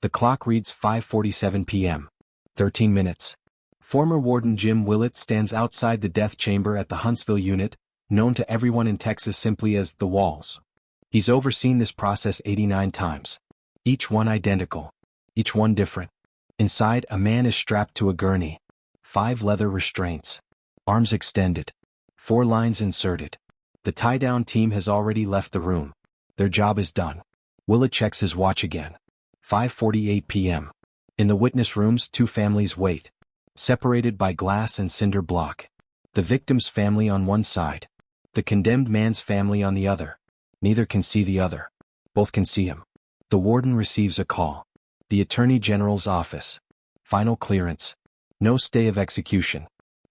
The clock reads 5:47 p.m. 13 minutes. Former Warden Jim Willett stands outside the death chamber at the Huntsville Unit, known to everyone in Texas simply as the Walls. He's overseen this process 89 times. Each one identical. Each one different. Inside, a man is strapped to a gurney. 5 leather restraints. Arms extended. 4 lines inserted. The tie-down team has already left the room. Their job is done. Willett checks his watch again. 5:48 p.m. In the witness rooms, 2 families wait, separated by glass and cinder block. The victim's family on one side. The condemned man's family on the other. Neither can see the other. Both can see him. The warden receives a call. The Attorney General's office. Final clearance. No stay of execution.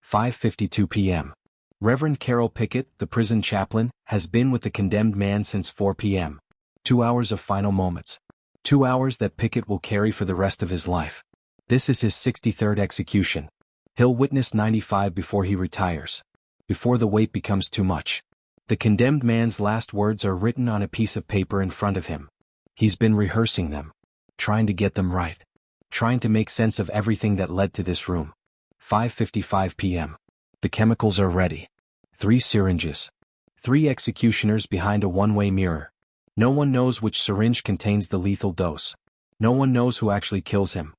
5:52 p.m. Reverend Carroll Pickett, the prison chaplain, has been with the condemned man since 4 p.m. 2 hours of final moments. 2 hours that Pickett will carry for the rest of his life. This is his 63rd execution. He'll witness 95 before he retires. Before the wait becomes too much. The condemned man's last words are written on a piece of paper in front of him. He's been rehearsing them. Trying to get them right. Trying to make sense of everything that led to this room. 5:55 p.m. The chemicals are ready. 3 syringes. 3 executioners behind a one-way mirror. No one knows which syringe contains the lethal dose. No one knows who actually kills him.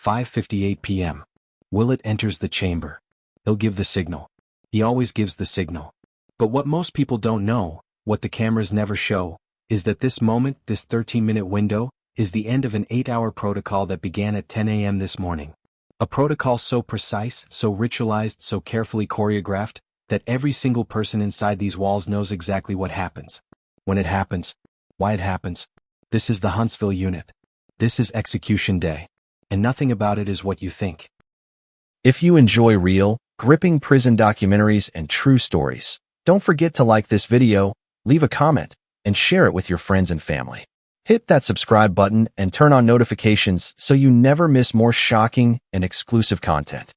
5:58 p.m. Willett enters the chamber. He'll give the signal. He always gives the signal. But what most people don't know, what the cameras never show, is that this moment, this 13-minute window, is the end of an 8-hour protocol that began at 10 a.m. this morning. A protocol so precise, so ritualized, so carefully choreographed, that every single person inside these walls knows exactly what happens. When it happens. Why it happens. This is the Huntsville Unit. This is execution day. And nothing about it is what you think. If you enjoy real, gripping prison documentaries and true stories, don't forget to like this video, leave a comment, and share it with your friends and family. Hit that subscribe button and turn on notifications so you never miss more shocking and exclusive content.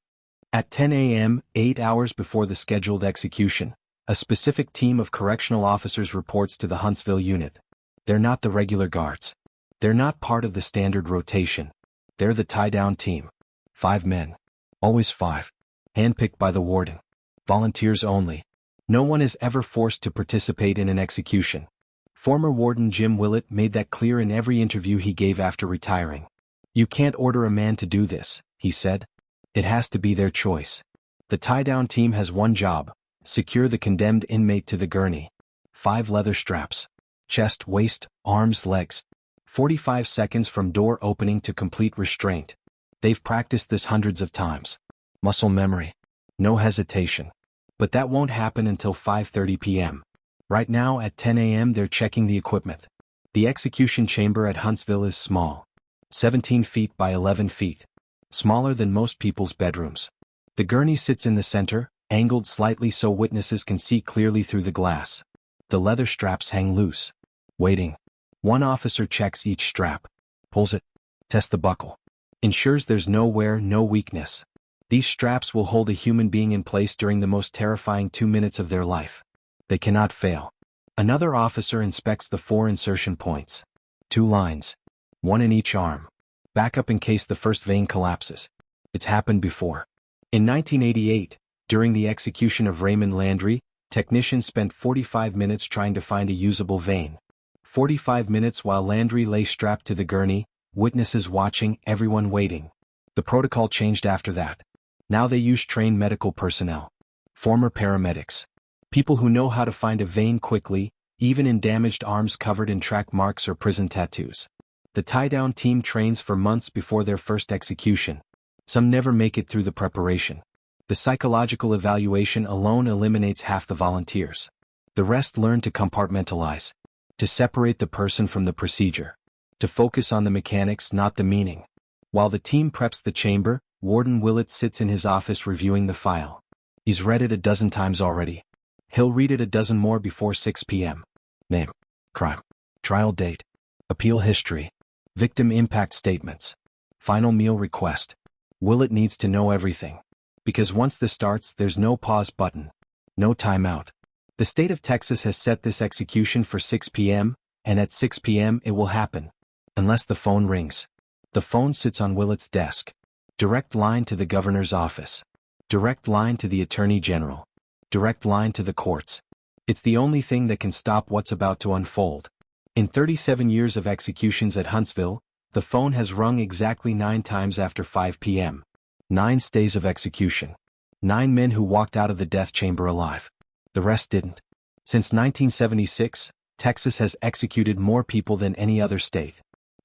At 10 a.m., 8 hours before the scheduled execution, a specific team of correctional officers reports to the Huntsville Unit. They're not the regular guards. They're not part of the standard rotation. They're the tie-down team. 5 men. Always 5. Handpicked by the warden. Volunteers only. No one is ever forced to participate in an execution. Former Warden Jim Willett made that clear in every interview he gave after retiring. You can't order a man to do this, he said. It has to be their choice. The tie-down team has one job. Secure the condemned inmate to the gurney. 5 leather straps. Chest, waist, arms, legs. 45 seconds from door opening to complete restraint. They've practiced this hundreds of times. Muscle memory. No hesitation. But that won't happen until 5:30 p.m. Right now at 10 a.m. they're checking the equipment. The execution chamber at Huntsville is small. 17 feet by 11 feet. Smaller than most people's bedrooms. The gurney sits in the center, angled slightly so witnesses can see clearly through the glass. The leather straps hang loose. Waiting. One officer checks each strap. Pulls it. Tests the buckle. Ensures there's no wear, no weakness. These straps will hold a human being in place during the most terrifying 2 minutes of their life. They cannot fail. Another officer inspects the 4 insertion points. 2 lines. 1 in each arm. Backup in case the first vein collapses. It's happened before. In 1988, during the execution of Raymond Landry, technicians spent 45 minutes trying to find a usable vein. 45 minutes while Landry lay strapped to the gurney, witnesses watching, everyone waiting. The protocol changed after that. Now they use trained medical personnel. Former paramedics. People who know how to find a vein quickly, even in damaged arms covered in track marks or prison tattoos. The tie-down team trains for months before their first execution. Some never make it through the preparation. The psychological evaluation alone eliminates half the volunteers. The rest learn to compartmentalize. To separate the person from the procedure. To focus on the mechanics, not the meaning. While the team preps the chamber, Warden Willett sits in his office reviewing the file. He's read it a dozen times already. He'll read it a dozen more before 6 p.m. Name. Crime. Trial date. Appeal history. Victim impact statements. Final meal request. Willett needs to know everything. Because once this starts, there's no pause button. No timeout. The state of Texas has set this execution for 6 p.m., and at 6 p.m. it will happen. Unless the phone rings. The phone sits on Willett's desk. Direct line to the governor's office. Direct line to the attorney general. Direct line to the courts. It's the only thing that can stop what's about to unfold. In 37 years of executions at Huntsville, the phone has rung exactly 9 times after 5 p.m. 9 stays of execution. 9 men who walked out of the death chamber alive. The rest didn't. Since 1976, Texas has executed more people than any other state.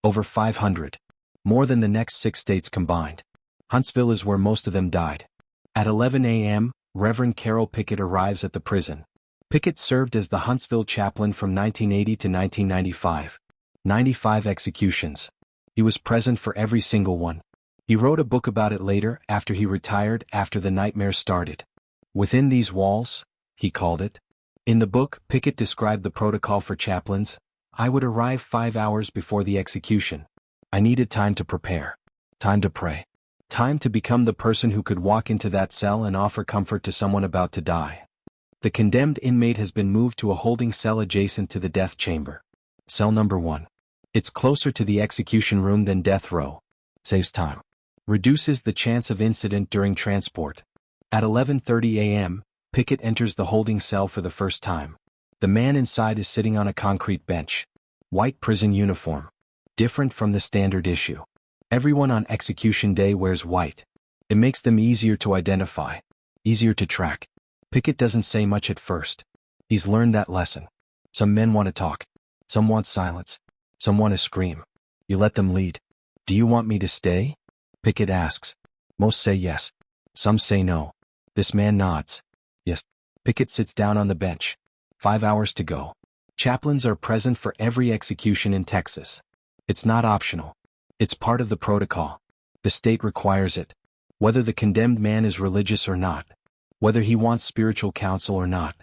Over 500. More than the next 6 states combined. Huntsville is where most of them died. At 11 a.m., Reverend Carroll Pickett arrives at the prison. Pickett served as the Huntsville chaplain from 1980 to 1995. 95 executions. He was present for every single one. He wrote a book about it later, after he retired, after the nightmare started. Within these walls, he called it. In the book, Pickett described the protocol for chaplains. I would arrive 5 hours before the execution. I needed time to prepare. Time to pray. Time to become the person who could walk into that cell and offer comfort to someone about to die. The condemned inmate has been moved to a holding cell adjacent to the death chamber. Cell number 1. It's closer to the execution room than death row. Saves time. Reduces the chance of incident during transport. At 11:30 a.m., Pickett enters the holding cell for the first time. The man inside is sitting on a concrete bench. White prison uniform. Different from the standard issue. Everyone on execution day wears white. It makes them easier to identify. Easier to track. Pickett doesn't say much at first. He's learned that lesson. Some men want to talk. Some want silence. Some want to scream. You let them lead. Do you want me to stay? Pickett asks. Most say yes. Some say no. This man nods. Yes. Pickett sits down on the bench. 5 hours to go. Chaplains are present for every execution in Texas. It's not optional. It's part of the protocol. The state requires it. Whether the condemned man is religious or not. Whether he wants spiritual counsel or not.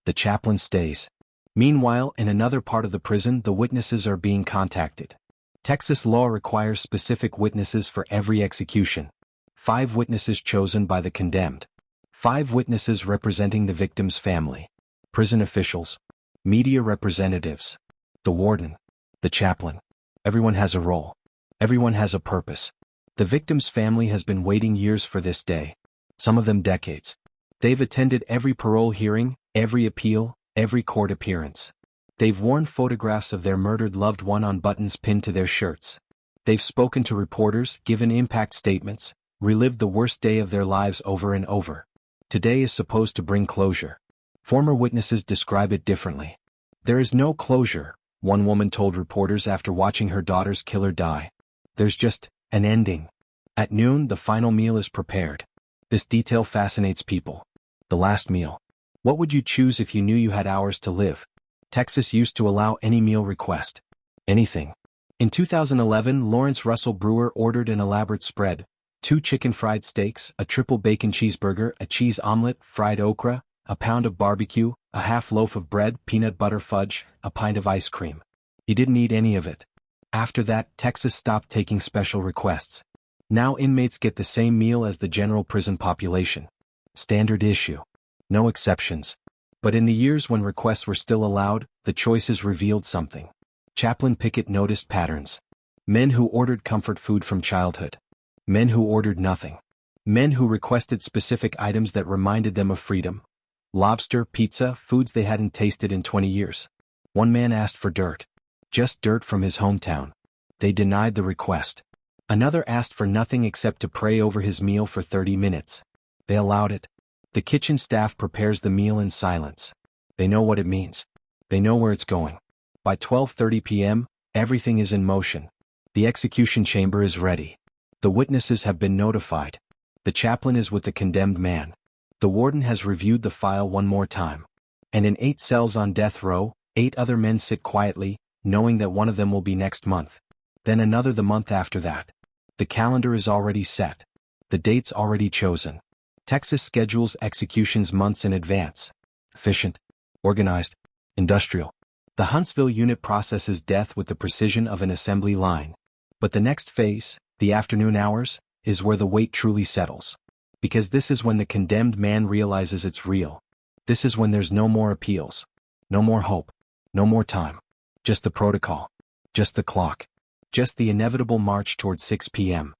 The chaplain stays. Meanwhile, in another part of the prison, the witnesses are being contacted. Texas law requires specific witnesses for every execution. 5 witnesses chosen by the condemned. 5 witnesses representing the victim's family. Prison officials. Media representatives. The warden. The chaplain. Everyone has a role. Everyone has a purpose. The victim's family has been waiting years for this day. Some of them decades. They've attended every parole hearing, every appeal, every court appearance. They've worn photographs of their murdered loved one on buttons pinned to their shirts. They've spoken to reporters, given impact statements, relived the worst day of their lives over and over. Today is supposed to bring closure. Former witnesses describe it differently. There is no closure, one woman told reporters after watching her daughter's killer die. There's just an ending. At noon, the final meal is prepared. This detail fascinates people. The last meal. What would you choose if you knew you had hours to live? Texas used to allow any meal request. Anything. In 2011, Lawrence Russell Brewer ordered an elaborate spread: 2 chicken fried steaks, a triple bacon cheeseburger, a cheese omelet, fried okra, a pound of barbecue, a half loaf of bread, peanut butter fudge, a pint of ice cream. He didn't eat any of it. After that, Texas stopped taking special requests. Now inmates get the same meal as the general prison population. Standard issue. No exceptions. But in the years when requests were still allowed, the choices revealed something. Chaplain Pickett noticed patterns. Men who ordered comfort food from childhood. Men who ordered nothing. Men who requested specific items that reminded them of freedom. Lobster, pizza, foods they hadn't tasted in 20 years. One man asked for dirt. Just dirt from his hometown. They denied the request. Another asked for nothing except to pray over his meal for 30 minutes. They allowed it. The kitchen staff prepares the meal in silence. They know what it means. They know where it's going. By 12:30 p.m., everything is in motion. The execution chamber is ready. The witnesses have been notified. The chaplain is with the condemned man. The warden has reviewed the file one more time. And in 8 cells on death row, 8 other men sit quietly, knowing that one of them will be next month. Then another the month after that. The calendar is already set. The date's already chosen. Texas schedules executions months in advance. Efficient. Organized. Industrial. The Huntsville Unit processes death with the precision of an assembly line. But the next phase, the afternoon hours, is where the wait truly settles. Because this is when the condemned man realizes it's real. This is when there's no more appeals. No more hope. No more time. Just the protocol. Just the clock. Just the inevitable march toward 6 p.m.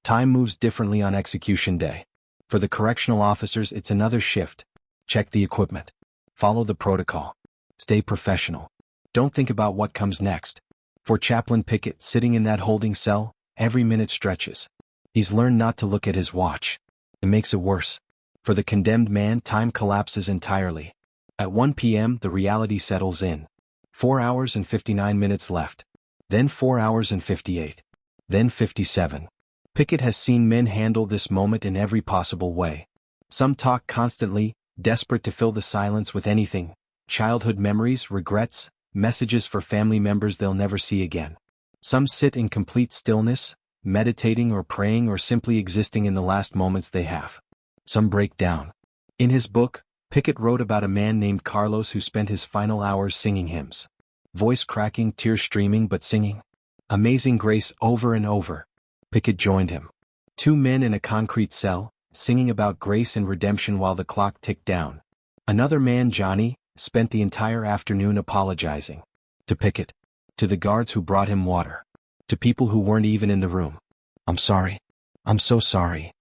Time moves differently on execution day. For the correctional officers, it's another shift. Check the equipment. Follow the protocol. Stay professional. Don't think about what comes next. For Chaplain Pickett, sitting in that holding cell, every minute stretches. He's learned not to look at his watch. It makes it worse. For the condemned man, time collapses entirely. At 1 p.m., the reality settles in. 4 hours and 59 minutes left. Then 4 hours and 58. Then 57. Pickett has seen men handle this moment in every possible way. Some talk constantly, desperate to fill the silence with anything: childhood memories, regrets, messages for family members they'll never see again. Some sit in complete stillness, meditating or praying or simply existing in the last moments they have. Some break down. In his book, Pickett wrote about a man named Carlos who spent his final hours singing hymns. Voice cracking, tears streaming, but singing Amazing Grace over and over. Pickett joined him. 2 men in a concrete cell, singing about grace and redemption while the clock ticked down. Another man, Johnny, spent the entire afternoon apologizing. To Pickett. To the guards who brought him water. To people who weren't even in the room. I'm sorry. I'm so sorry.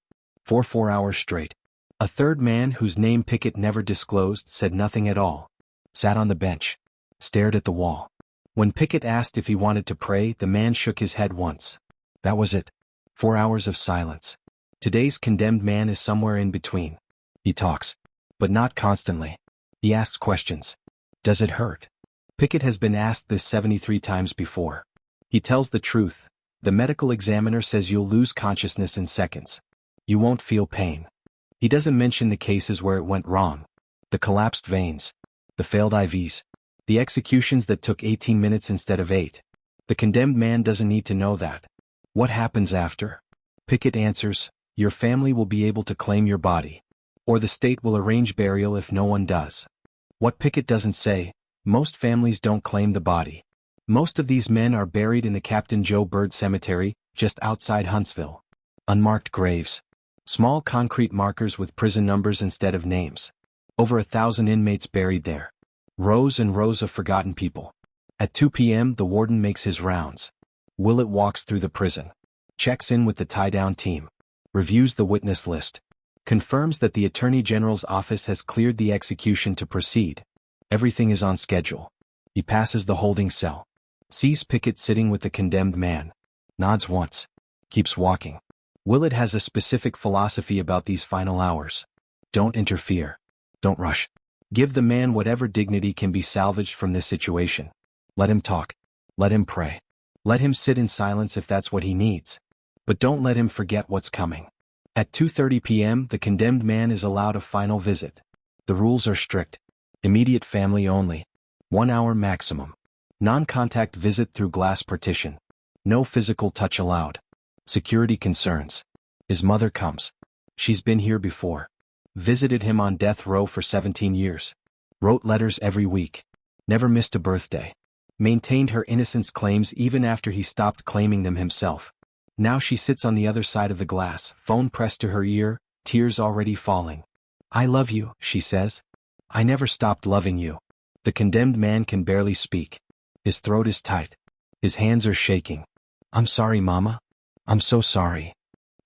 For 4 hours straight. A third man, whose name Pickett never disclosed, said nothing at all. Sat on the bench. Stared at the wall. When Pickett asked if he wanted to pray, the man shook his head once. That was it. 4 hours of silence. Today's condemned man is somewhere in between. He talks. But not constantly. He asks questions. Does it hurt? Pickett has been asked this 73 times before. He tells the truth. The medical examiner says you'll lose consciousness in seconds. You won't feel pain. He doesn't mention the cases where it went wrong. The collapsed veins. The failed IVs. The executions that took 18 minutes instead of 8. The condemned man doesn't need to know that. What happens after? Pickett answers, your family will be able to claim your body. Or the state will arrange burial if no one does. What Pickett doesn't say, most families don't claim the body. Most of these men are buried in the Captain Joe Bird Cemetery, just outside Huntsville. Unmarked graves. Small concrete markers with prison numbers instead of names. Over 1,000 inmates buried there. Rows and rows of forgotten people. At 2 p.m., the warden makes his rounds. Willett walks through the prison. Checks in with the tie-down team. Reviews the witness list. Confirms that the Attorney General's office has cleared the execution to proceed. Everything is on schedule. He passes the holding cell. Sees Pickett sitting with the condemned man. Nods once. Keeps walking. Willett has a specific philosophy about these final hours. Don't interfere. Don't rush. Give the man whatever dignity can be salvaged from this situation. Let him talk. Let him pray. Let him sit in silence if that's what he needs. But don't let him forget what's coming. At 2:30 p.m., the condemned man is allowed a final visit. The rules are strict. Immediate family only. 1 hour maximum. Non-contact visit through glass partition. No physical touch allowed. Security concerns. His mother comes. She's been here before. Visited him on death row for 17 years. Wrote letters every week. Never missed a birthday. Maintained her innocence claims even after he stopped claiming them himself. Now she sits on the other side of the glass, phone pressed to her ear, tears already falling. I love you, she says. I never stopped loving you. The condemned man can barely speak. His throat is tight. His hands are shaking. I'm sorry, Mama. I'm so sorry.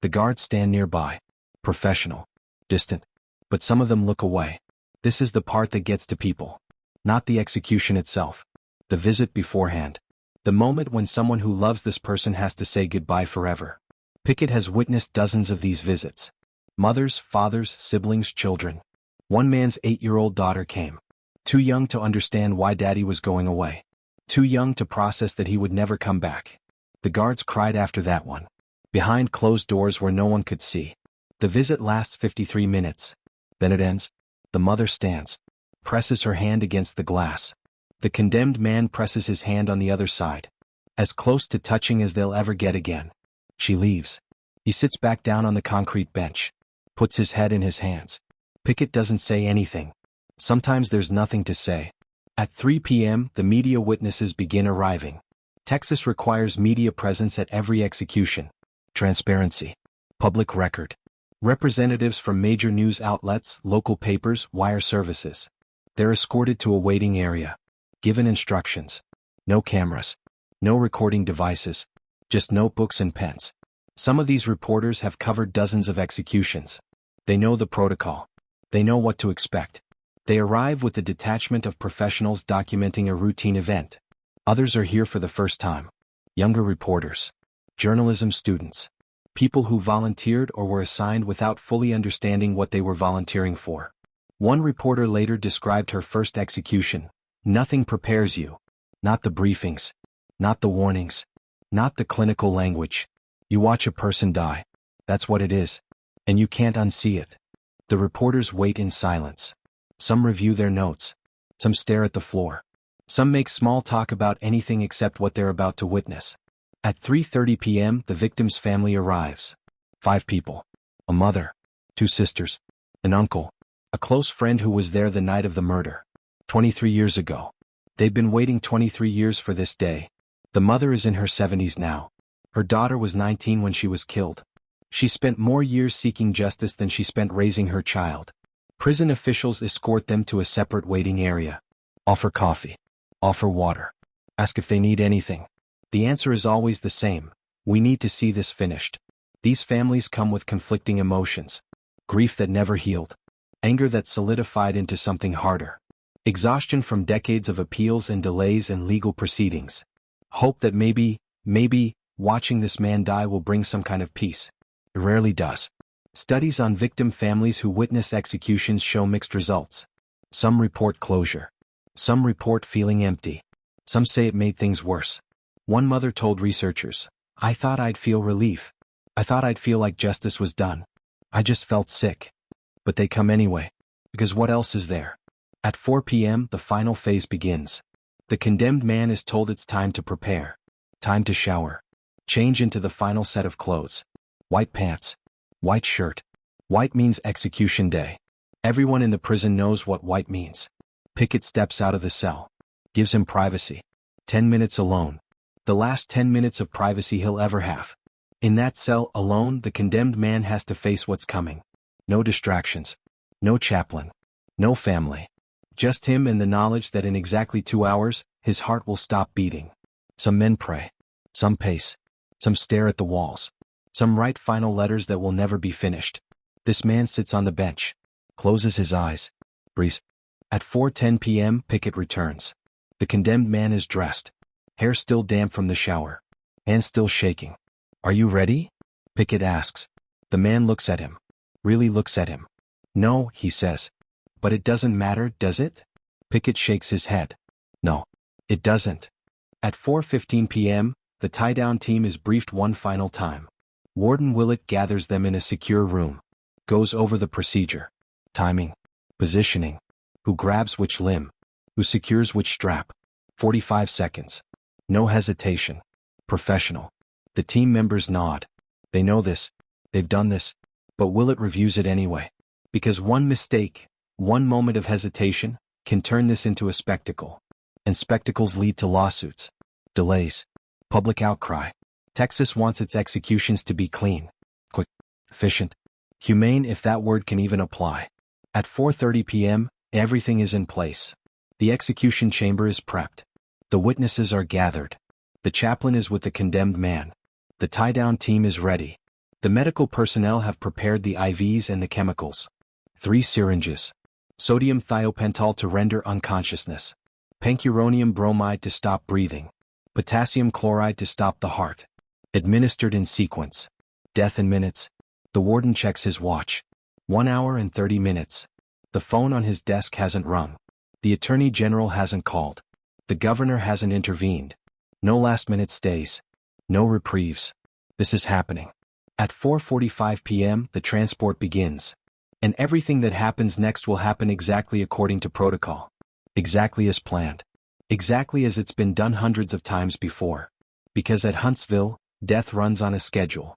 The guards stand nearby. Professional. Distant. But some of them look away. This is the part that gets to people. Not the execution itself. The visit beforehand. The moment when someone who loves this person has to say goodbye forever. Pickett has witnessed dozens of these visits. Mothers, fathers, siblings, children. One man's 8-year-old daughter came. Too young to understand why Daddy was going away. Too young to process that he would never come back. The guards cried after that one. Behind closed doors where no one could see. The visit lasts 53 minutes. Then it ends. The mother stands. Presses her hand against the glass. The condemned man presses his hand on the other side. As close to touching as they'll ever get again. She leaves. He sits back down on the concrete bench. Puts his head in his hands. Pickett doesn't say anything. Sometimes there's nothing to say. At 3 p.m., the media witnesses begin arriving. Texas requires media presence at every execution. Transparency. Public record. Representatives from major news outlets, local papers, wire services. They're escorted to a waiting area. Given instructions. No cameras. No recording devices. Just notebooks and pens. Some of these reporters have covered dozens of executions. They know the protocol. They know what to expect. They arrive with the detachment of professionals documenting a routine event. Others are here for the first time. Younger reporters. Journalism students. People who volunteered or were assigned without fully understanding what they were volunteering for. One reporter later described her first execution. Nothing prepares you. Not the briefings. Not the warnings. Not the clinical language. You watch a person die. That's what it is. And you can't unsee it. The reporters wait in silence. Some review their notes. Some stare at the floor. Some make small talk about anything except what they're about to witness. At 3:30 p.m., the victim's family arrives. 5 people. A mother. 2 sisters. An uncle. A close friend who was there the night of the murder. 23 years ago. They've been waiting 23 years for this day. The mother is in her 70s now. Her daughter was 19 when she was killed. She spent more years seeking justice than she spent raising her child. Prison officials escort them to a separate waiting area. Offer coffee. Offer water. Ask if they need anything. The answer is always the same. We need to see this finished. These families come with conflicting emotions. Grief that never healed. Anger that solidified into something harder. Exhaustion from decades of appeals and delays and legal proceedings. Hope that maybe, watching this man die will bring some kind of peace. It rarely does. Studies on victim families who witness executions show mixed results. Some report closure. Some report feeling empty. Some say it made things worse. One mother told researchers, "I thought I'd feel relief. I thought I'd feel like justice was done. I just felt sick." But they come anyway. Because what else is there? At 4 p.m., the final phase begins. The condemned man is told it's time to prepare. Time to shower. Change into the final set of clothes. White pants. White shirt. White means execution day. Everyone in the prison knows what white means. Pickett steps out of the cell. Gives him privacy. 10 minutes alone. The last 10 minutes of privacy he'll ever have. In that cell alone, the condemned man has to face what's coming. No distractions. No chaplain. No family. Just him and the knowledge that in exactly 2 hours, his heart will stop beating. Some men pray. Some pace. Some stare at the walls. Some write final letters that will never be finished. This man sits on the bench. Closes his eyes. Breathes. At 4:10 p.m., Pickett returns. The condemned man is dressed. Hair still damp from the shower. Hands still shaking. "Are you ready?" Pickett asks. The man looks at him. Really looks at him. "No," he says. "But it doesn't matter, does it?" Pickett shakes his head. "No, it doesn't." At 4:15 p.m., the tie-down team is briefed one final time. Warden Willett gathers them in a secure room. Goes over the procedure. Timing. Positioning. Who grabs which limb. Who secures which strap. 45 seconds. No hesitation. Professional. The team members nod. They know this. They've done this. But Willett reviews it anyway. Because one mistake, one moment of hesitation, can turn this into a spectacle. And spectacles lead to lawsuits. Delays. Public outcry. Texas wants its executions to be clean. Quick. Efficient. Humane, if that word can even apply. At 4:30 p.m., everything is in place. The execution chamber is prepped. The witnesses are gathered. The chaplain is with the condemned man. The tie-down team is ready. The medical personnel have prepared the IVs and the chemicals. 3 syringes. Sodium thiopental to render unconsciousness. Pancuronium bromide to stop breathing. Potassium chloride to stop the heart. Administered in sequence. Death in minutes. The warden checks his watch. 1 hour and 30 minutes. The phone on his desk hasn't rung. The attorney general hasn't called. The governor hasn't intervened. No last-minute stays. No reprieves. This is happening. At 4:45 p.m., the transport begins. And everything that happens next will happen exactly according to protocol. Exactly as planned. Exactly as it's been done hundreds of times before. Because at Huntsville, death runs on a schedule.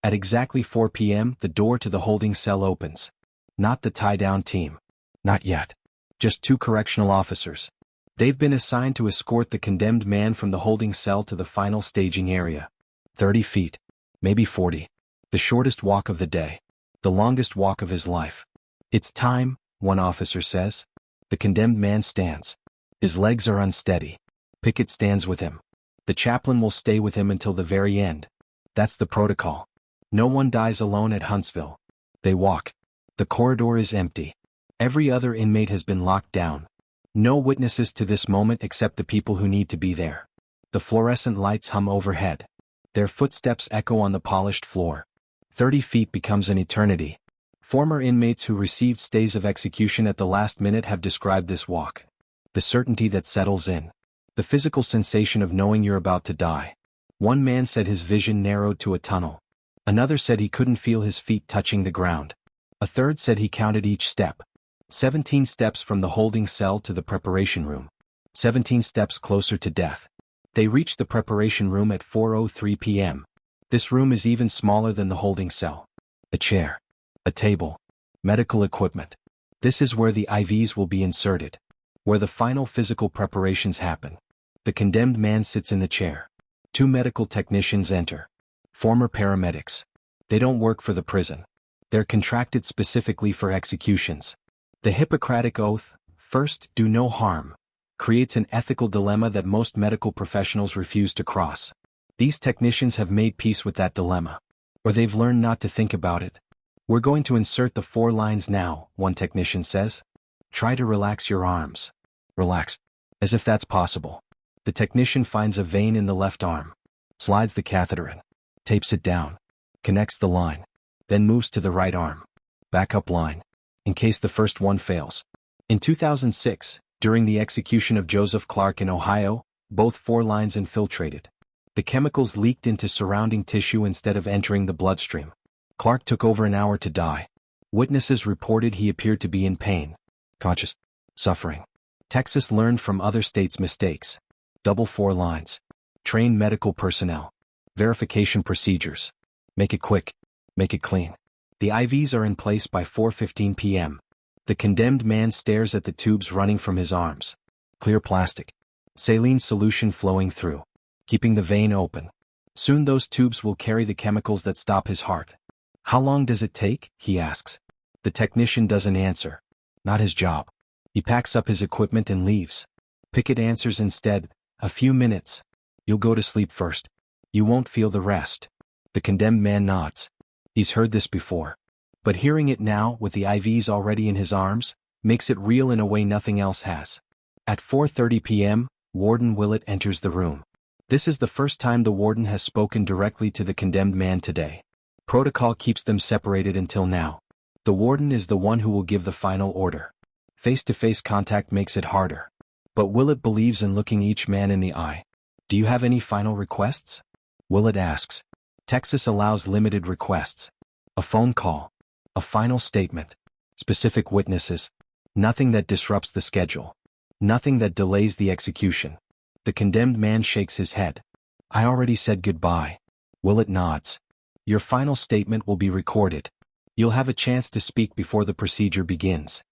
At exactly 4 p.m., the door to the holding cell opens. Not the tie-down team. Not yet. Just 2 correctional officers. They've been assigned to escort the condemned man from the holding cell to the final staging area. 30 feet. Maybe 40. The shortest walk of the day. The longest walk of his life. "It's time," one officer says. The condemned man stands. His legs are unsteady. Pickett stands with him. The chaplain will stay with him until the very end. That's the protocol. No one dies alone at Huntsville. They walk. The corridor is empty. Every other inmate has been locked down. No witnesses to this moment except the people who need to be there. The fluorescent lights hum overhead. Their footsteps echo on the polished floor. 30 feet becomes an eternity. Former inmates who received stays of execution at the last minute have described this walk. The certainty that settles in. The physical sensation of knowing you're about to die. One man said his vision narrowed to a tunnel. Another said he couldn't feel his feet touching the ground. A third said he counted each step. 17 steps from the holding cell to the preparation room. 17 steps closer to death. They reached the preparation room at 4:03 p.m. This room is even smaller than the holding cell. A chair. A table. Medical equipment. This is where the IVs will be inserted. Where the final physical preparations happen. The condemned man sits in the chair. 2 medical technicians enter. Former paramedics. They don't work for the prison. They're contracted specifically for executions. The Hippocratic Oath, first, do no harm, creates an ethical dilemma that most medical professionals refuse to cross. These technicians have made peace with that dilemma. Or they've learned not to think about it. We're going to insert the 4 lines now, one technician says. Try to relax your arms. Relax. As if that's possible. The technician finds a vein in the left arm. Slides the catheter in. Tapes it down. Connects the line. Then moves to the right arm. Backup line. In case the first one fails. In 2006, during the execution of Joseph Clark in Ohio, both 4 lines infiltrated. The chemicals leaked into surrounding tissue instead of entering the bloodstream. Clark took over an hour to die. Witnesses reported he appeared to be in pain. Conscious. Suffering. Texas learned from other states' mistakes. Double 4 lines. Train medical personnel. Verification procedures. Make it quick. Make it clean. The IVs are in place by 4:15 p.m. The condemned man stares at the tubes running from his arms. Clear plastic. Saline solution flowing through. Keeping the vein open. Soon those tubes will carry the chemicals that stop his heart. How long does it take? He asks. The technician doesn't answer. Not his job. He packs up his equipment and leaves. Pickett answers instead, a few minutes. You'll go to sleep first. You won't feel the rest. The condemned man nods. He's heard this before. But hearing it now, with the IVs already in his arms, makes it real in a way nothing else has. At 4:30 p.m., Warden Willett enters the room. This is the first time the warden has spoken directly to the condemned man today. Protocol keeps them separated until now. The warden is the one who will give the final order. Face-to-face contact makes it harder. But Willett believes in looking each man in the eye. Do you have any final requests? Willett asks. Texas allows limited requests. A phone call. A final statement. Specific witnesses. Nothing that disrupts the schedule. Nothing that delays the execution. The condemned man shakes his head. I already said goodbye. Willett nods. Your final statement will be recorded. You'll have a chance to speak before the procedure begins.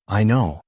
I know.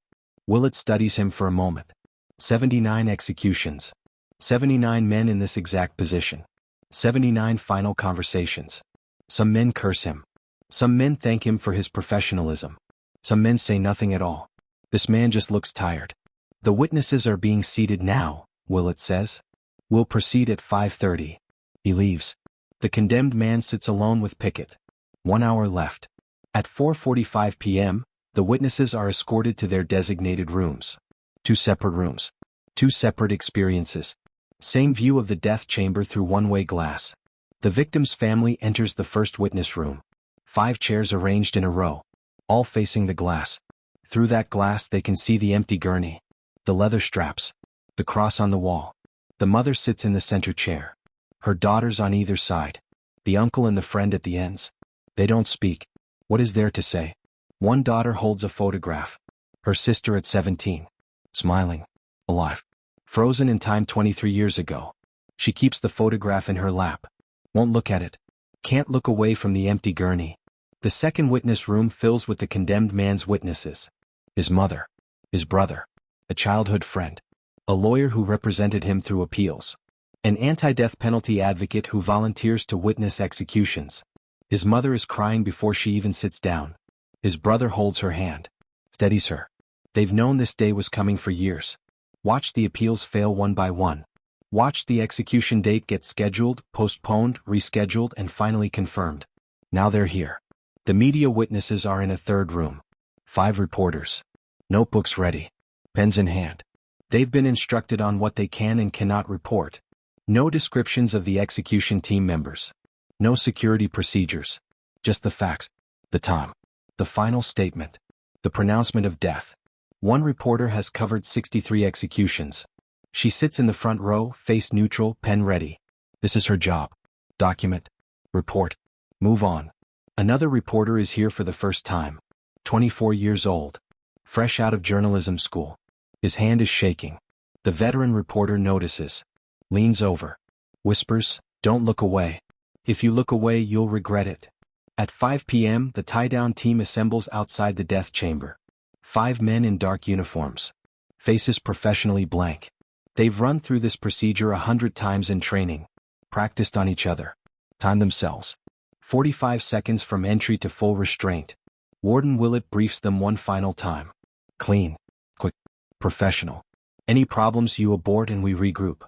Willett studies him for a moment. 79 executions. 79 men in this exact position. 79 final conversations. Some men curse him. Some men thank him for his professionalism. Some men say nothing at all. This man just looks tired. The witnesses are being seated now, Willett says. We'll proceed at 5:30. He leaves. The condemned man sits alone with Pickett. 1 hour left. At 4:45 p.m., the witnesses are escorted to their designated rooms. 2 separate rooms. 2 separate experiences. Same view of the death chamber through one-way glass. The victim's family enters the first witness room. 5 chairs arranged in a row, all facing the glass. Through that glass they can see the empty gurney, the leather straps, the cross on the wall. The mother sits in the center chair. Her daughters on either side. The uncle and the friend at the ends. They don't speak. What is there to say? One daughter holds a photograph. Her sister at 17. Smiling. Alive. Frozen in time 23 years ago. She keeps the photograph in her lap. Won't look at it. Can't look away from the empty gurney. The second witness room fills with the condemned man's witnesses. His mother. His brother. A childhood friend. A lawyer who represented him through appeals. An anti-death penalty advocate who volunteers to witness executions. His mother is crying before she even sits down. His brother holds her hand. Steadies her. They've known this day was coming for years. Watch the appeals fail one by one. Watch the execution date get scheduled, postponed, rescheduled, and finally confirmed. Now they're here. The media witnesses are in a third room. 5 reporters. Notebooks ready. Pens in hand. They've been instructed on what they can and cannot report. No descriptions of the execution team members. No security procedures. Just the facts. The time. The final statement. The pronouncement of death. One reporter has covered 63 executions. She sits in the front row, face neutral, pen ready. This is her job. Document. Report. Move on. Another reporter is here for the first time. 24 years old. Fresh out of journalism school. His hand is shaking. The veteran reporter notices. Leans over. Whispers, "Don't look away. If you look away, you'll regret it." At 5 p.m., the tie-down team assembles outside the death chamber. 5 men in dark uniforms. Faces professionally blank. They've run through this procedure 100 times in training. Practiced on each other. Timed themselves. 45 seconds from entry to full restraint. Warden Willett briefs them one final time. Clean. Quick. Professional. Any problems, you abort and we regroup.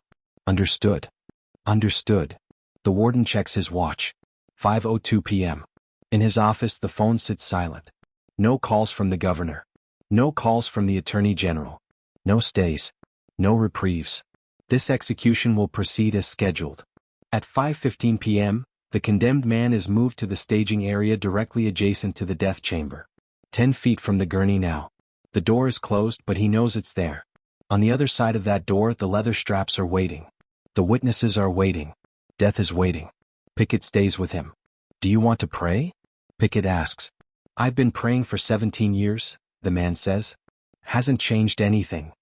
Understood. Understood. The warden checks his watch. 5:02 p.m. In his office, the phone sits silent. No calls from the governor. No calls from the attorney general. No stays. No reprieves. This execution will proceed as scheduled. At 5:15 p.m., the condemned man is moved to the staging area directly adjacent to the death chamber. 10 feet from the gurney now. The door is closed, but he knows it's there. On the other side of that door, the leather straps are waiting. The witnesses are waiting. Death is waiting. Pickett stays with him. "Do you want to pray?" Pickett asks. "I've been praying for 17 years, the man says. "Hasn't changed anything."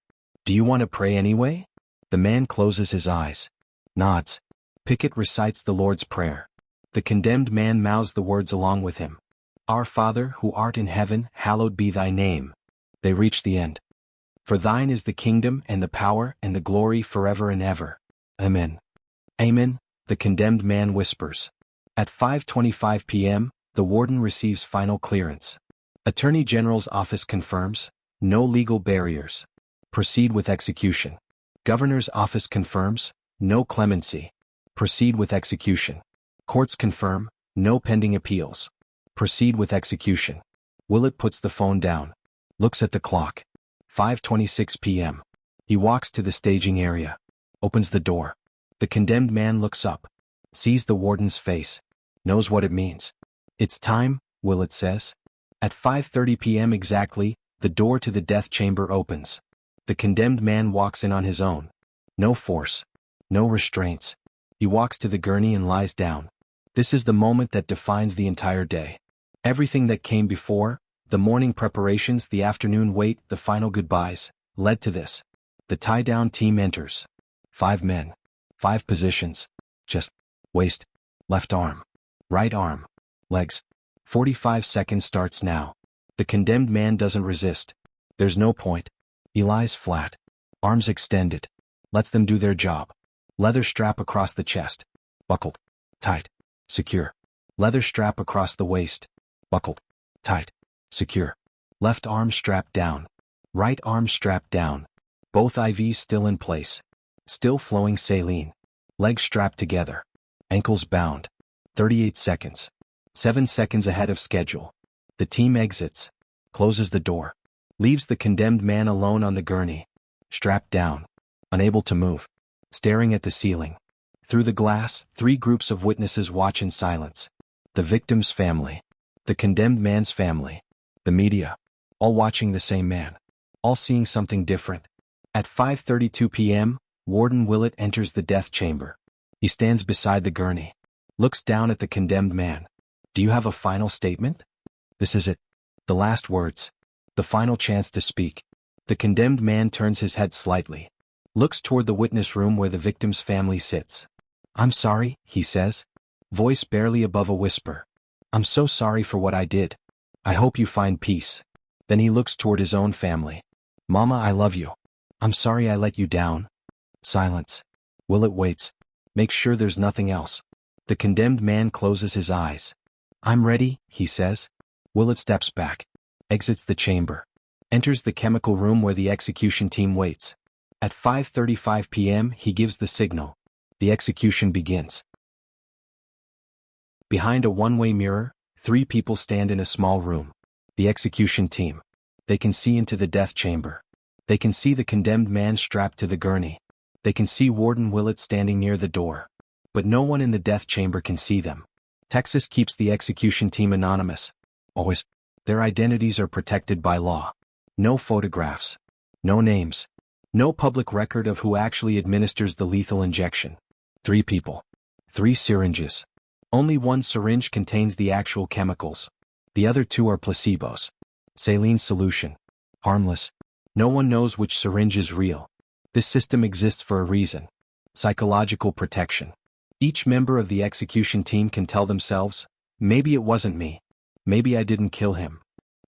"Do you want to pray anyway?" The man closes his eyes. Nods. Pickett recites the Lord's Prayer. The condemned man mouths the words along with him. "Our Father, who art in heaven, hallowed be thy name." They reach the end. "For thine is the kingdom and the power and the glory forever and ever. Amen." "Amen," the condemned man whispers. At 5:25 p.m., the warden receives final clearance. Attorney General's office confirms, no legal barriers. Proceed with execution. Governor's office confirms, no clemency. Proceed with execution. Courts confirm, no pending appeals. Proceed with execution. Willett puts the phone down. Looks at the clock. 5:26 p.m. He walks to the staging area. Opens the door. The condemned man looks up. Sees the warden's face. Knows what it means. "It's time," Willett says. At 5:30 p.m. exactly, the door to the death chamber opens. The condemned man walks in on his own. No force. No restraints. He walks to the gurney and lies down. This is the moment that defines the entire day. Everything that came before, the morning preparations, the afternoon wait, the final goodbyes, led to this. The tie-down team enters. 5 men. 5 positions. Chest. Waist. Left arm. Right arm. Legs. 45 seconds starts now. The condemned man doesn't resist. There's no point. He lies flat. Arms extended. Lets them do their job. Leather strap across the chest. Buckled. Tight. Secure. Leather strap across the waist. Buckled. Tight. Secure. Left arm strapped down. Right arm strapped down. Both IVs still in place. Still flowing saline. Legs strapped together. Ankles bound. 38 seconds. 7 seconds ahead of schedule. The team exits. Closes the door. Leaves the condemned man alone on the gurney. Strapped down. Unable to move. Staring at the ceiling. Through the glass, 3 groups of witnesses watch in silence. The victim's family. The condemned man's family. The media. All watching the same man. All seeing something different. At 5:32 p.m., Warden Willett enters the death chamber. He stands beside the gurney. Looks down at the condemned man. "Do you have a final statement?" This is it. The last words. The final chance to speak. The condemned man turns his head slightly. Looks toward the witness room where the victim's family sits. "I'm sorry," he says. Voice barely above a whisper. "I'm so sorry for what I did. I hope you find peace." Then he looks toward his own family. "Mama, I love you. I'm sorry I let you down." Silence. Willett waits. Makes sure there's nothing else. The condemned man closes his eyes. "I'm ready," he says. Willett steps back. Exits the chamber. Enters the chemical room where the execution team waits. At 5:35 p.m. he gives the signal. The execution begins. Behind a one-way mirror, 3 people stand in a small room. The execution team. They can see into the death chamber. They can see the condemned man strapped to the gurney. They can see Warden Willett standing near the door. But no one in the death chamber can see them. Texas keeps the execution team anonymous. Always. Their identities are protected by law. No photographs. No names. No public record of who actually administers the lethal injection. 3 people. 3 syringes. Only one syringe contains the actual chemicals. The other 2 are placebos. Saline solution. Harmless. No one knows which syringe is real. This system exists for a reason. Psychological protection. Each member of the execution team can tell themselves, maybe it wasn't me. Maybe I didn't kill him.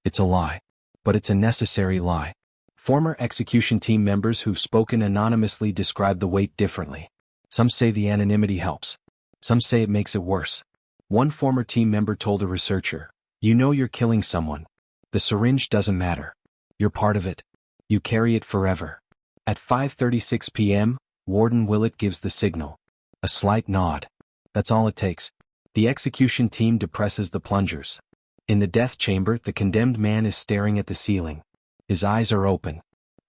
It's a lie. But it's a necessary lie. Former execution team members who've spoken anonymously describe the wait differently. Some say the anonymity helps. Some say it makes it worse. One former team member told a researcher, "You know you're killing someone. The syringe doesn't matter. You're part of it. You carry it forever." At 5:36 p.m., Warden Willett gives the signal. A slight nod. That's all it takes. The execution team depresses the plungers. In the death chamber, the condemned man is staring at the ceiling. His eyes are open.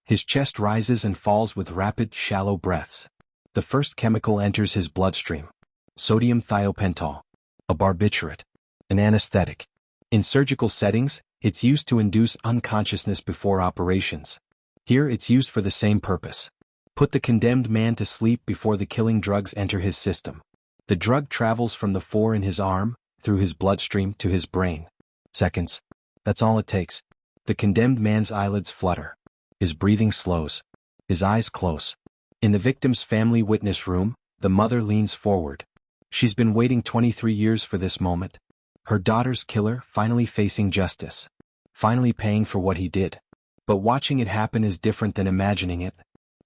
His chest rises and falls with rapid, shallow breaths. The first chemical enters his bloodstream. Sodium thiopental. A barbiturate. An anesthetic. In surgical settings, it's used to induce unconsciousness before operations. Here it's used for the same purpose. Put the condemned man to sleep before the killing drugs enter his system. The drug travels from the fore in his arm, through his bloodstream to his brain. Seconds. That's all it takes. The condemned man's eyelids flutter. His breathing slows. His eyes close. In the victim's family witness room, the mother leans forward. She's been waiting 23 years for this moment. Her daughter's killer finally facing justice. Finally paying for what he did. But watching it happen is different than imagining it.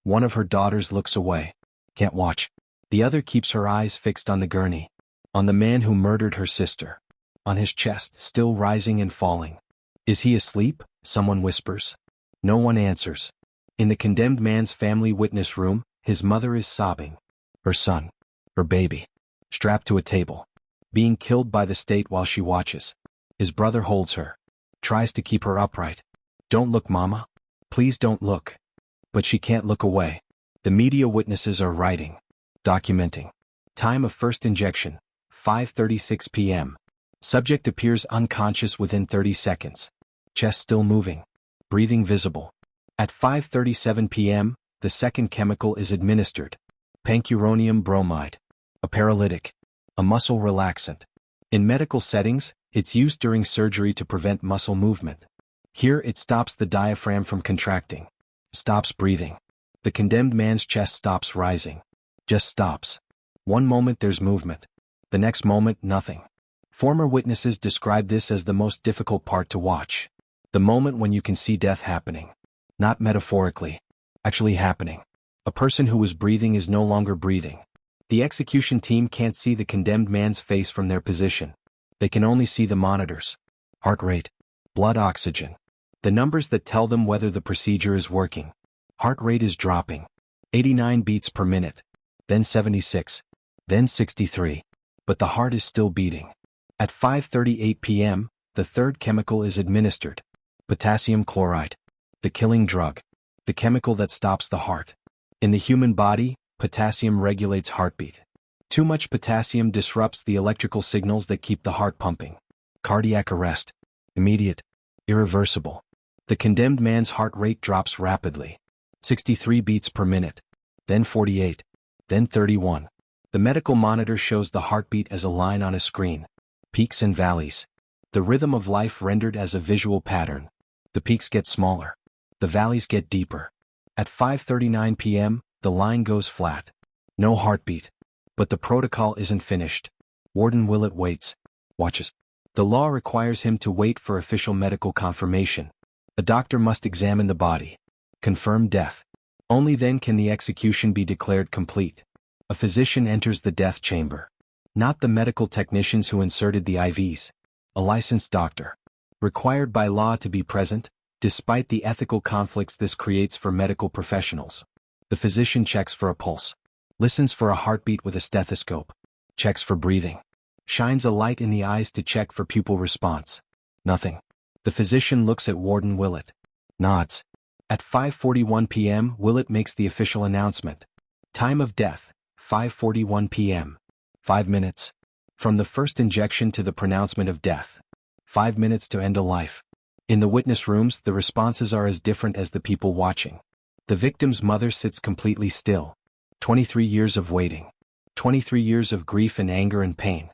One of her daughters looks away. Can't watch. The other keeps her eyes fixed on the gurney. On the man who murdered her sister. On his chest, still rising and falling. Is he asleep? Someone whispers. No one answers. In the condemned man's family witness room, his mother is sobbing. Her son. Her baby. Strapped to a table. Being killed by the state while she watches. His brother holds her. Tries to keep her upright. Don't look, Mama. Please don't look. But she can't look away. The media witnesses are writing. Documenting. Time of first injection. 5:36 p.m. Subject appears unconscious within 30 seconds. Chest still moving. Breathing visible. At 5:37 p.m., the second chemical is administered. Pancuronium bromide. A paralytic. A muscle relaxant. In medical settings, it's used during surgery to prevent muscle movement. Here it stops the diaphragm from contracting. Stops breathing. The condemned man's chest stops rising. Just stops. One moment there's movement. The next moment, nothing. Former witnesses describe this as the most difficult part to watch. The moment when you can see death happening. Not metaphorically. Actually happening. A person who was breathing is no longer breathing. The execution team can't see the condemned man's face from their position. They can only see the monitors. Heart rate. Blood oxygen. The numbers that tell them whether the procedure is working. Heart rate is dropping. 89 beats per minute. Then 76. Then 63. But the heart is still beating. At 5:38 p.m., the third chemical is administered. Potassium chloride. The killing drug. The chemical that stops the heart. In the human body, potassium regulates heartbeat. Too much potassium disrupts the electrical signals that keep the heart pumping. Cardiac arrest. Immediate. Irreversible. The condemned man's heart rate drops rapidly. 63 beats per minute. Then 48. Then 31. The medical monitor shows the heartbeat as a line on a screen. Peaks and valleys. The rhythm of life rendered as a visual pattern. The peaks get smaller. The valleys get deeper. At 5:39 p.m., the line goes flat. No heartbeat. But the protocol isn't finished. Warden Willett waits. Watches. The law requires him to wait for official medical confirmation. A doctor must examine the body. Confirm death. Only then can the execution be declared complete. A physician enters the death chamber. Not the medical technicians who inserted the IVs. A licensed doctor. Required by law to be present, despite the ethical conflicts this creates for medical professionals. The physician checks for a pulse, listens for a heartbeat with a stethoscope, checks for breathing, shines a light in the eyes to check for pupil response. Nothing. The physician looks at Warden Willett, nods. At 5:41 p.m., Willett makes the official announcement. Time of death, 5:41 p.m. 5 minutes. From the first injection to the pronouncement of death. 5 minutes to end a life. In the witness rooms, the responses are as different as the people watching. The victim's mother sits completely still. 23 years of waiting. 23 years of grief and anger and pain.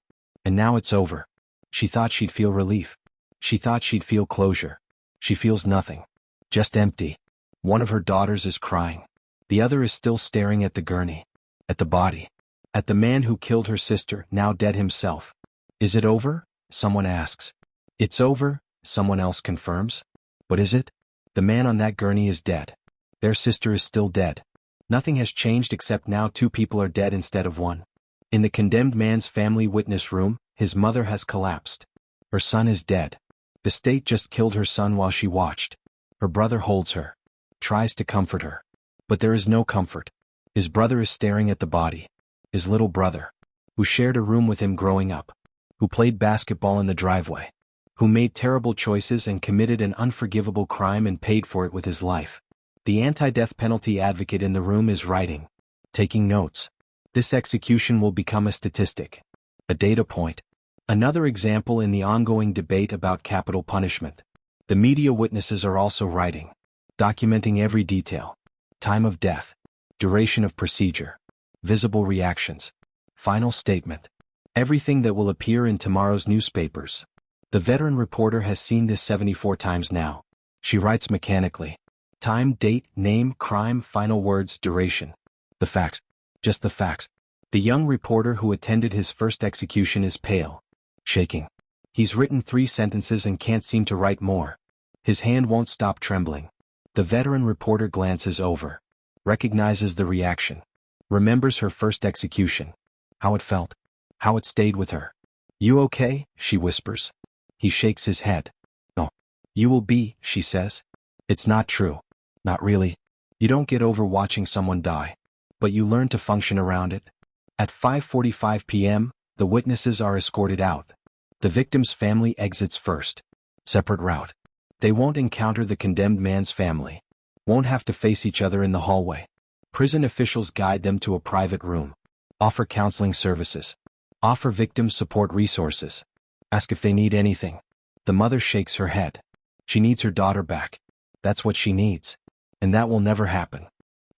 And now it's over. She thought she'd feel relief. She thought she'd feel closure. She feels nothing. Just empty. One of her daughters is crying. The other is still staring at the gurney. At the body. At the man who killed her sister, now dead himself. Is it over? Someone asks. It's over, someone else confirms. But is it? The man on that gurney is dead. Their sister is still dead. Nothing has changed except now 2 people are dead instead of 1. In the condemned man's family witness room, his mother has collapsed. Her son is dead. The state just killed her son while she watched. Her brother holds her. Tries to comfort her. But there is no comfort. His brother is staring at the body. His little brother. Who shared a room with him growing up. Who played basketball in the driveway. Who made terrible choices and committed an unforgivable crime and paid for it with his life. The anti-death penalty advocate in the room is writing. Taking notes. This execution will become a statistic. A data point. Another example in the ongoing debate about capital punishment. The media witnesses are also writing. Documenting every detail. Time of death. Duration of procedure. Visible reactions. Final statement. Everything that will appear in tomorrow's newspapers. The veteran reporter has seen this 74 times now. She writes mechanically. Time, date, name, crime, final words, duration. The facts. Just the facts. The young reporter who attended his first execution is pale. Shaking. He's written 3 sentences and can't seem to write more. His hand won't stop trembling. The veteran reporter glances over. Recognizes the reaction. Remembers her first execution. How it felt. How it stayed with her. You okay? She whispers. He shakes his head. No. You will be, she says. It's not true. Not really. You don't get over watching someone die. But you learn to function around it. At 5:45 p.m., the witnesses are escorted out. The victim's family exits first. Separate route. They won't encounter the condemned man's family. Won't have to face each other in the hallway. Prison officials guide them to a private room. Offer counseling services. Offer victim support resources. Ask if they need anything. The mother shakes her head. She needs her daughter back. That's what she needs. And that will never happen.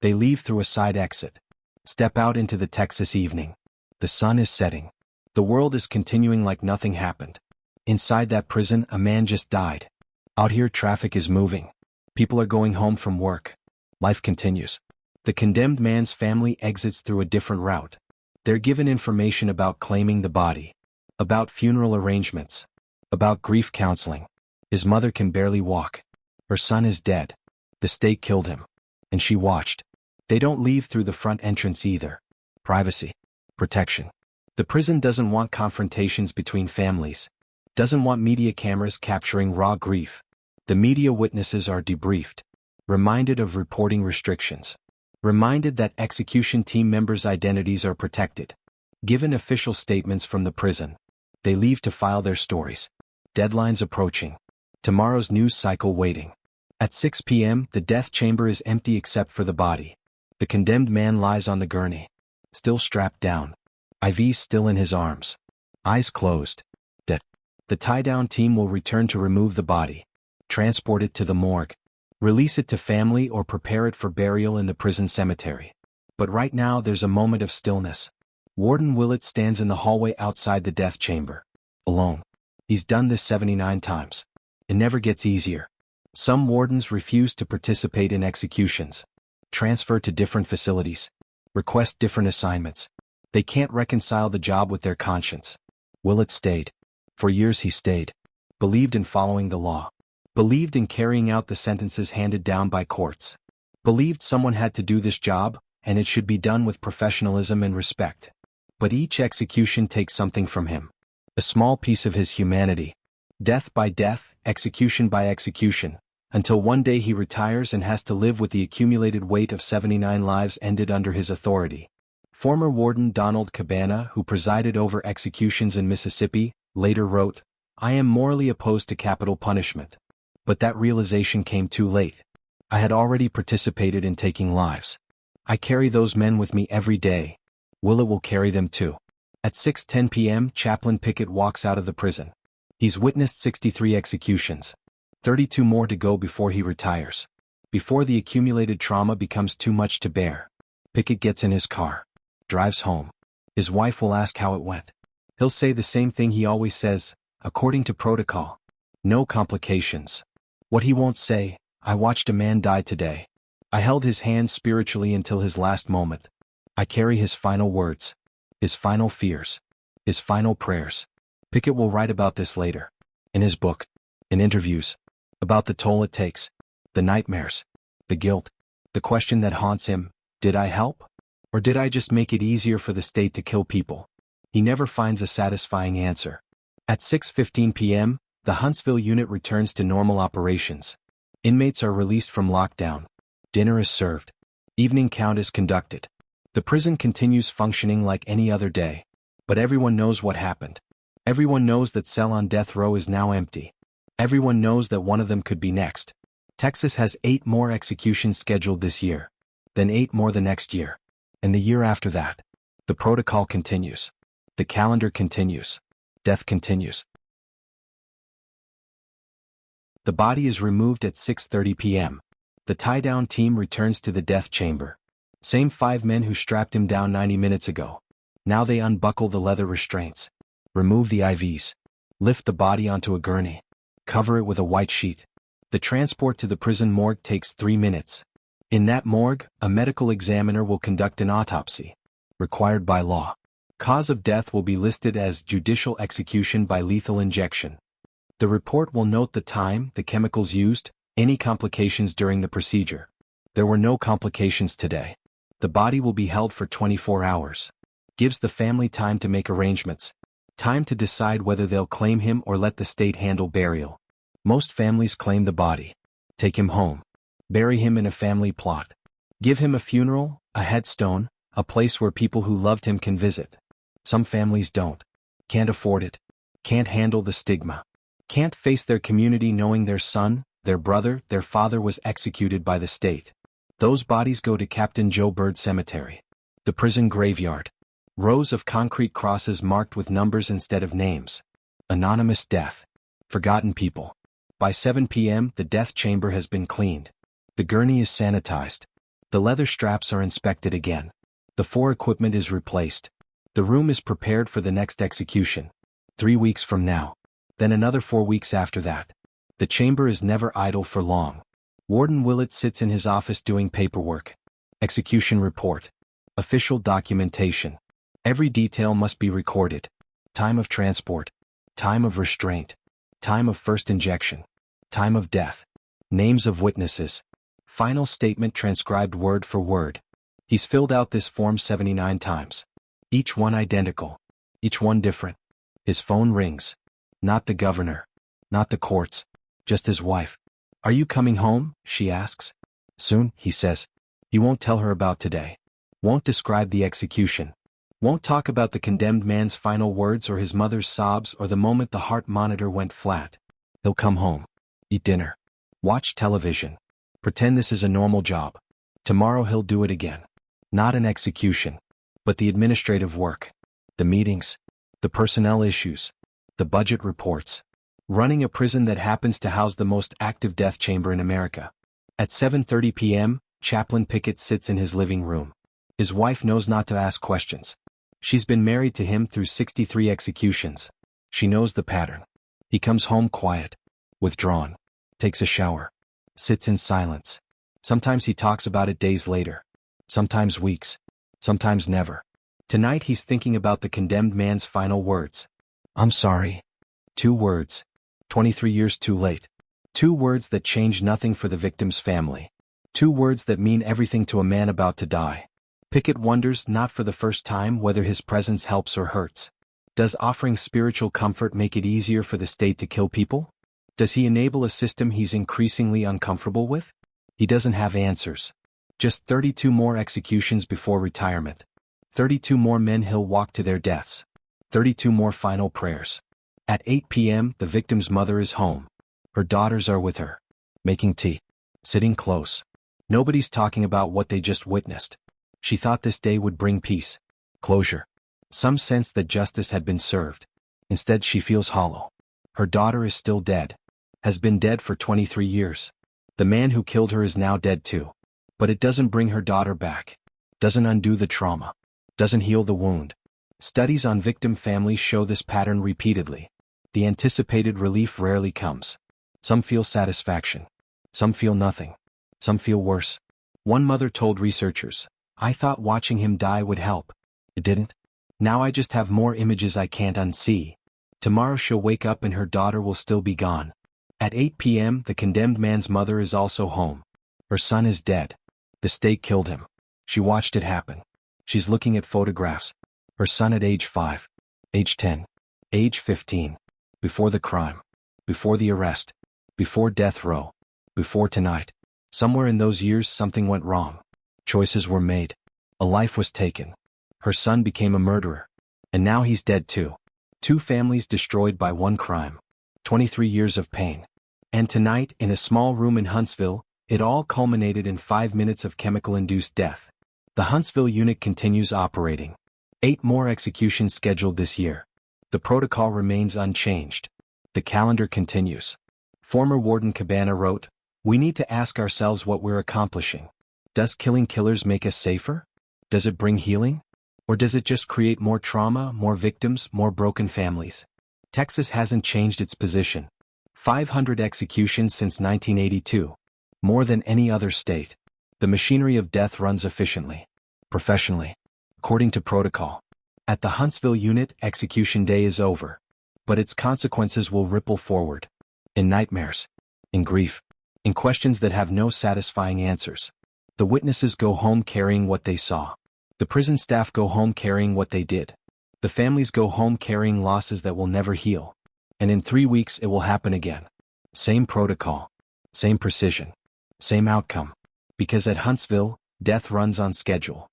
They leave through a side exit. Step out into the Texas evening. The sun is setting. The world is continuing like nothing happened. Inside that prison, a man just died. Out here, traffic is moving. People are going home from work. Life continues. The condemned man's family exits through a different route. They're given information about claiming the body. About funeral arrangements. About grief counseling. His mother can barely walk. Her son is dead. The state killed him. And she watched. They don't leave through the front entrance either. Privacy. Protection. The prison doesn't want confrontations between families. Doesn't want media cameras capturing raw grief. The media witnesses are debriefed. Reminded of reporting restrictions. Reminded that execution team members' identities are protected. Given official statements from the prison. They leave to file their stories. Deadlines approaching. Tomorrow's news cycle waiting. At 6 p.m., the death chamber is empty except for the body. The condemned man lies on the gurney. Still strapped down. IV still in his arms. Eyes closed. Dead. The tie-down team will return to remove the body. Transport it to the morgue. Release it to family or prepare it for burial in the prison cemetery. But right now there's a moment of stillness. Warden Willett stands in the hallway outside the death chamber. Alone. He's done this 79 times. It never gets easier. Some wardens refuse to participate in executions. Transfer to different facilities. Request different assignments. They can't reconcile the job with their conscience. Willett stayed. For years he stayed. Believed in following the law. Believed in carrying out the sentences handed down by courts. Believed someone had to do this job, and it should be done with professionalism and respect. But each execution takes something from him. A small piece of his humanity. Death by death, execution by execution. Until one day he retires and has to live with the accumulated weight of 79 lives ended under his authority. Former Warden Donald Cabana, who presided over executions in Mississippi, later wrote, "I am morally opposed to capital punishment. But that realization came too late. I had already participated in taking lives. I carry those men with me every day. Willett will carry them too." At 6:10 p.m., Chaplain Pickett walks out of the prison. He's witnessed 63 executions. 32 more to go before he retires. Before the accumulated trauma becomes too much to bear, Pickett gets in his car, drives home. His wife will ask how it went. He'll say the same thing he always says, according to protocol. No complications. What he won't say, "I watched a man die today. I held his hand spiritually until his last moment. I carry his final words, his final fears, his final prayers." Pickett will write about this later. In his book, in interviews, about the toll it takes, the nightmares, the guilt, the question that haunts him, did I help? Or did I just make it easier for the state to kill people? He never finds a satisfying answer. At 6:15 p.m., the Huntsville Unit returns to normal operations. Inmates are released from lockdown. Dinner is served. Evening count is conducted. The prison continues functioning like any other day. But everyone knows what happened. Everyone knows that cell on death row is now empty. Everyone knows that one of them could be next. Texas has 8 more executions scheduled this year. Then 8 more the next year. And the year after that. The protocol continues. The calendar continues. Death continues. The body is removed at 6:30 p.m. The tie-down team returns to the death chamber. Same 5 men who strapped him down 90 minutes ago. Now they unbuckle the leather restraints. Remove the IVs. Lift the body onto a gurney. Cover it with a white sheet. The transport to the prison morgue takes 3 minutes. In that morgue, a medical examiner will conduct an autopsy, required by law. Cause of death will be listed as judicial execution by lethal injection. The report will note the time, the chemicals used, any complications during the procedure. There were no complications today. The body will be held for 24 hours. Gives the family time to make arrangements. Time to decide whether they'll claim him or let the state handle burial. Most families claim the body. Take him home. Bury him in a family plot. Give him a funeral, a headstone, a place where people who loved him can visit. Some families don't. Can't afford it. Can't handle the stigma. Can't face their community knowing their son, their brother, their father was executed by the state. Those bodies go to Captain Joe Bird Cemetery. The prison graveyard. Rows of concrete crosses marked with numbers instead of names. Anonymous death. Forgotten people. By 7 p.m., the death chamber has been cleaned. The gurney is sanitized. The leather straps are inspected again. The 4 equipment is replaced. The room is prepared for the next execution. 3 weeks from now. Then another 4 weeks after that. The chamber is never idle for long. Warden Willett sits in his office doing paperwork. Execution report. Official documentation. Every detail must be recorded. Time of transport. Time of restraint. Time of first injection. Time of death. Names of witnesses. Final statement transcribed word for word. He's filled out this form 79 times. Each one identical. Each one different. His phone rings. Not the governor. Not the courts. Just his wife. "Are you coming home?" she asks. "Soon," he says. He won't tell her about today. Won't describe the execution. Won't talk about the condemned man's final words or his mother's sobs or the moment the heart monitor went flat. He'll come home. Eat dinner. Watch television. Pretend this is a normal job. Tomorrow he'll do it again. Not an execution. But the administrative work. The meetings. The personnel issues. The budget reports. Running a prison that happens to house the most active death chamber in America. At 7:30 p.m., Chaplain Pickett sits in his living room. His wife knows not to ask questions. She's been married to him through 63 executions. She knows the pattern. He comes home quiet, withdrawn, takes a shower, sits in silence. Sometimes he talks about it days later. Sometimes weeks. Sometimes never. Tonight he's thinking about the condemned man's final words. "I'm sorry." 2 words. 23 years too late. 2 words that change nothing for the victim's family. 2 words that mean everything to a man about to die. Pickett wonders, not for the first time, whether his presence helps or hurts. Does offering spiritual comfort make it easier for the state to kill people? Does he enable a system he's increasingly uncomfortable with? He doesn't have answers. Just 32 more executions before retirement. 32 more men he'll walk to their deaths. 32 more final prayers. At 8 p.m., the victim's mother is home. Her daughters are with her, making tea, sitting close. Nobody's talking about what they just witnessed. She thought this day would bring peace, closure, some sense that justice had been served. Instead, she feels hollow. Her daughter is still dead, has been dead for 23 years. The man who killed her is now dead too. But it doesn't bring her daughter back, doesn't undo the trauma, doesn't heal the wound. Studies on victim families show this pattern repeatedly. The anticipated relief rarely comes. Some feel satisfaction. Some feel nothing. Some feel worse. One mother told researchers, "I thought watching him die would help. It didn't. Now I just have more images I can't unsee." Tomorrow she'll wake up and her daughter will still be gone. At 8 p.m., the condemned man's mother is also home. Her son is dead. The state killed him. She watched it happen. She's looking at photographs. Her son at age 5, age 10, age 15. Before the crime. Before the arrest. Before death row. Before tonight. Somewhere in those years something went wrong. Choices were made. A life was taken. Her son became a murderer. And now he's dead too. 2 families destroyed by one crime. 23 years of pain. And tonight, in a small room in Huntsville, it all culminated in 5 minutes of chemical-induced death. The Huntsville Unit continues operating. 8 more executions scheduled this year. The protocol remains unchanged. The calendar continues. Former Warden Cabana wrote, "We need to ask ourselves what we're accomplishing. Does killing killers make us safer? Does it bring healing? Or does it just create more trauma, more victims, more broken families?" Texas hasn't changed its position. 500 executions since 1982. More than any other state. The machinery of death runs efficiently, professionally, according to protocol. At the Huntsville Unit, execution day is over. But its consequences will ripple forward. In nightmares. In grief. In questions that have no satisfying answers. The witnesses go home carrying what they saw. The prison staff go home carrying what they did. The families go home carrying losses that will never heal. And in 3 weeks it will happen again. Same protocol. Same precision. Same outcome. Because at Huntsville, death runs on schedule.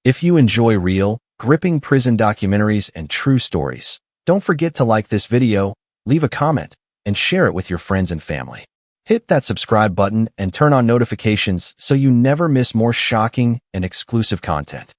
If you enjoy real, gripping prison documentaries and true stories, don't forget to like this video, leave a comment, and share it with your friends and family. Hit that subscribe button and turn on notifications so you never miss more shocking and exclusive content.